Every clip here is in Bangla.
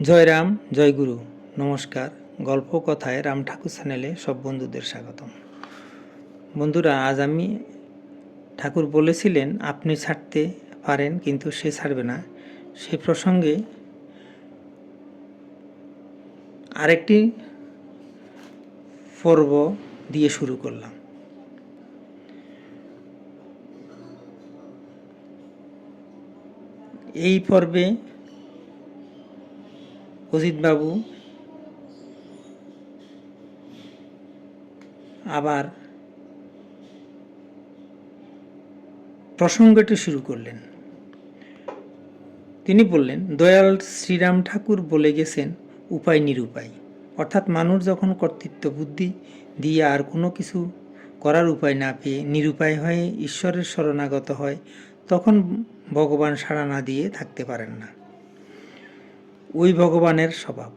জয় রাম, জয় গুরু। নমস্কার। গল্প কথায় রাম ঠাকুর চ্যানেলে সব বন্ধুদের স্বাগতম। বন্ধুরা, আজ আমি ঠাকুর বলেছিলেন আপনি ছাড়তে পারেন কিন্তু সে ছাড়বে না, সে প্রসঙ্গে আরেকটি পর্ব দিয়ে শুরু করলাম। এই পর্বে অজিতবাবু আবার প্রসঙ্গটি শুরু করলেন। তিনি বললেন, দয়াল শ্রীরাম ঠাকুর বলে গেছেন উপায় নিরুপায়। অর্থাৎ মানুষ যখন কর্তৃত্ব বুদ্ধি দিয়ে আর কোনো কিছু করার উপায় না পেয়ে নিরুপায় হয়ে ঈশ্বরের শরণাগত হয়, তখন ভগবান সাড়া না দিয়ে থাকতে পারেন না। ওই ভগবানের স্বভাব।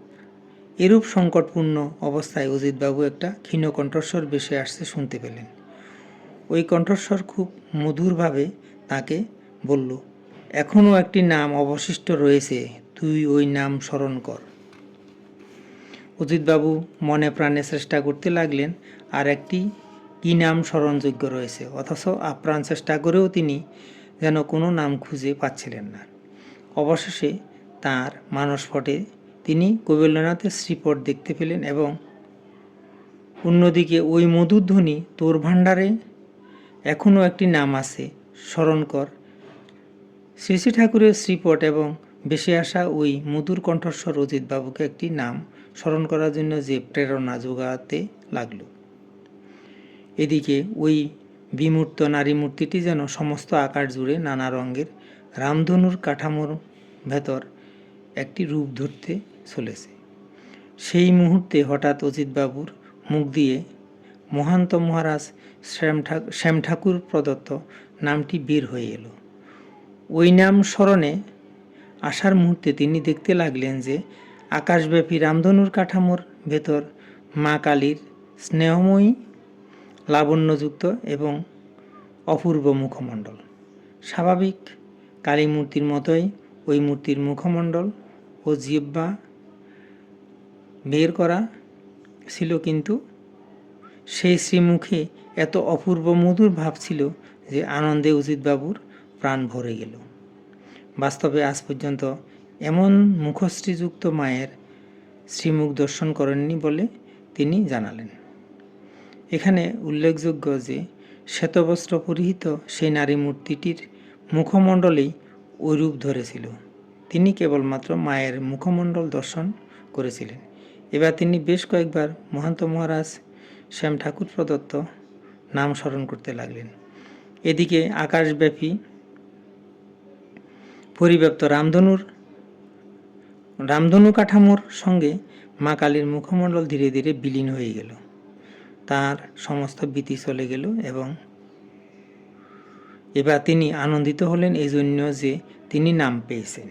এরূপ সংকটপূর্ণ অবস্থায় অজিতবাবু একটা ক্ষীণ কণ্ঠস্বর ভেসে আসতে শুনতে পেলেন। ওই কণ্ঠস্বর খুব মধুরভাবে তাকে বলল, এখনও একটি নাম অবশিষ্ট রয়েছে, তুই ওই নাম স্মরণ কর। অজিতবাবু মনে প্রাণে চেষ্টা করতে লাগলেন আর একটি কী নাম স্মরণযোগ্য রয়েছে, অথচ আপ্রাণ চেষ্টা করেও তিনি যেন কোনো নাম খুঁজে পাচ্ছিলেন না। অবশেষে তাঁর মানসপটে তিনি কপিলনাথের শ্রীপট দেখতে পেলেন এবং অন্যদিকে ওই মধুর ধ্বনি, তোর ভাণ্ডারে এখনও একটি নাম আছে, স্মরণ কর। শ্রী শ্রী ঠাকুরের শ্রীপট এবং ভেসে আসা ওই মধুর কণ্ঠস্বর অজিতবাবুকে একটি নাম স্মরণ করার জন্য যে প্রেরণা যোগাতে লাগল। এদিকে ওই বিমূর্ত নারী মূর্তিটি যেন সমস্ত আকার জুড়ে নানা রঙের রামধনুর কাঠামোর ভেতর একটি রূপ ধরতে চলেছে। সেই মুহূর্তে হঠাৎ অজিতবাবুর মুখ দিয়ে মহান্ত মহারাজ শ্যাম ঠাকুর প্রদত্ত নামটি বের হয়ে এলো। ওই নাম স্মরণে আসার মুহূর্তে তিনি দেখতে লাগলেন যে আকাশব্যাপী রামধনুর কাঠামোর ভেতর মা কালীর স্নেহময়ী, লাবণ্যযুক্ত এবং অপূর্ব মুখমণ্ডল। স্বাভাবিক কালী মূর্তির মতোই ওই মূর্তির মুখমণ্ডল ও জিহ্বা বের করা ছিল, কিন্তু সেই শ্রীমুখে এত অপূর্ব মধুর ভাব ছিল যে আনন্দে অজিতবাবুর প্রাণ ভরে গেল। বাস্তবে আজ পর্যন্ত এমন মুখশ্রীযুক্ত মায়ের শ্রীমুখ দর্শন করেননি বলে তিনি জানালেন। এখানে উল্লেখযোগ্য যে শ্বেতবস্ত্র পরিহিত সেই নারী মূর্তিটির মুখমণ্ডলেই ওই রূপ ধরেছিল। তিনি কেবলমাত্র মায়ের মুখমণ্ডল দর্শন করেছিলেন। এবার তিনি বেশ কয়েকবার মহান্ত মহারাজ শ্যাম ঠাকুর প্রদত্ত নাম স্মরণ করতে লাগলেন। এদিকে আকাশব্যাপী পরিব্যাপ্ত রামধনু কাঠামোর সঙ্গে মা কালীর মুখমণ্ডল ধীরে ধীরে বিলীন হয়ে গেল। তার সমস্ত ভীতি চলে গেল এবং এবার তিনি আনন্দিত হলেন এই জন্য যে তিনি নাম পেয়েছেন।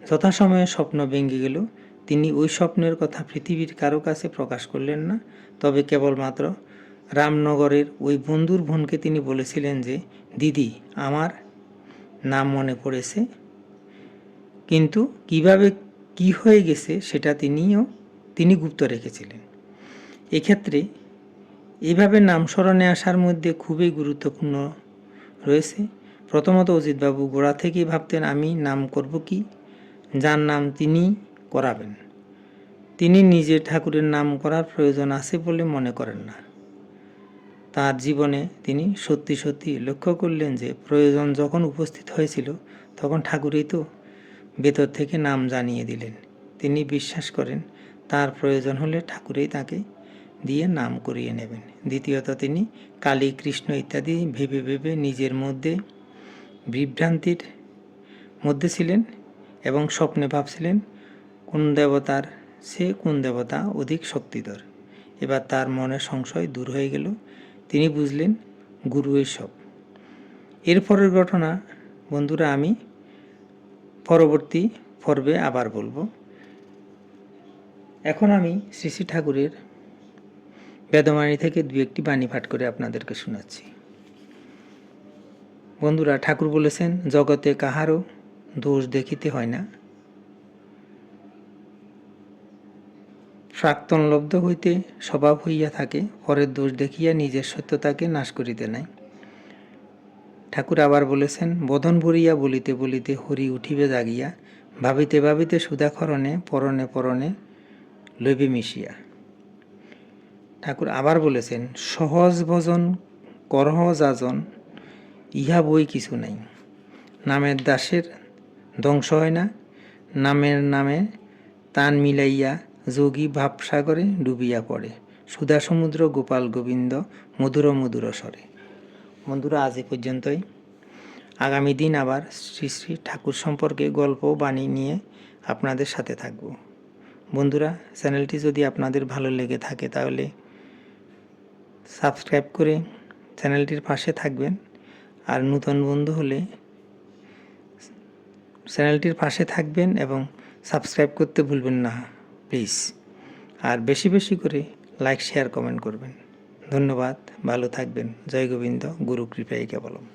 যথাসময়ে স্বপ্ন ভেঙে গেল। তিনি ওই স্বপ্নের কথা পৃথিবীর কারো কাছে প্রকাশ করলেন না, তবে কেবলমাত্র রামনগরের ওই বন্ধুর বোনকে তিনি বলেছিলেন যে, দিদি, আমার নাম মনে পড়েছে, কিন্তু কিভাবে কি হয়ে গেছে সেটা তিনি গুপ্ত রেখেছিলেন। এক্ষেত্রে এইভাবে নাম স্মরণে আসার মধ্যে খুবই গুরুত্বপূর্ণ রয়েছে। প্রথমত অজিতবাবু গোড়া থেকেই ভাবতেন, আমি নাম করব কি, যার নাম তিনি করাবেন। তিনি নিজে ঠাকুরের নাম করার প্রয়োজন আছে বলে মনে করেন না। তার জীবনে তিনি সত্যি সত্যি লক্ষ্য করলেন যে প্রয়োজন যখন উপস্থিত হয়েছিল তখন ঠাকুরই তো ভেতর থেকে নাম জানিয়ে দিলেন। তিনি বিশ্বাস করেন তার প্রয়োজন হলে ঠাকুরই তাকে দিয়ে নাম করিয়ে নেবেন। দ্বিতীয়ত, তিনি কালী, কৃষ্ণ ইত্যাদি ভেবে ভেবে নিজের মধ্যে বিভ্রান্তির মধ্যে ছিলেন এবং স্বপ্নে ভাবছিলেন কোন দেবতার চেয়ে কোন দেবতা অধিক শক্তিধর। এবার তার মনের সংশয় দূর হয়ে গেল। তিনি বুঝলেন গুরু সব। এরপরের ঘটনা বন্ধুরা আমি পরবর্তী পর্বে আবার বলবো। এখন আমি শ্রী শ্রী ঠাকুরের বেদবাণী থেকে দু একটি বাণী পাঠ করে আপনাদেরকে শোনাচ্ছি। বন্ধুরা, ঠাকুর বলেছেন, জগতে কাহারও দোষ দেখিতে হয় না, প্রাক্তন লব্ধ হইতে স্বভাব হইয়া থাকে, পরের দোষ দেখিয়া নিজের সত্যতাকে নাশ করিতে নাই। ঠাকুর আবার বলেছেন, বদন ভরিয়া বলিতে বলিতে হরি উঠিবে জাগিয়া, ভাবিতে ভাবিতে সুধাখরণে পরনে পরনে লইবে মিশিয়া। ঠাকুর আবার বলেছেন, সহজ ভজন করহ যাজন, ইহা বই কিছু নাই। নামের দাসের ধ্বংস হয় না, নামের নামে তান মিলাইয়া যোগী ভাবসাগরে ডুবিয়া পড়ে। সুধা সমুদ্র গোপাল গোবিন্দ মধুর মধুর স্বরে। বন্ধুরা, আজ এ পর্যন্তই। আগামী দিন আবার শ্রী শ্রী ঠাকুর সম্পর্কে গল্প বাণী নিয়ে আপনাদের সাথে থাকব। বন্ধুরা, চ্যানেলটি যদি আপনাদের ভালো লেগে থাকে তাহলে সাবস্ক্রাইব করে চ্যানেলটির পাশে থাকবেন। আর নতুন বন্ধু হলে চ্যানেলটির পাশে থাকবেন এবং সাবস্ক্রাইব করতে ভুলবেন না প্লিজ। আর বেশি বেশি করে লাইক শেয়ার কমেন্ট করবেন। ধন্যবাদ, ভালো থাকবেন। জয় গোবিন্দ, গুরু কৃপাই কেবলম।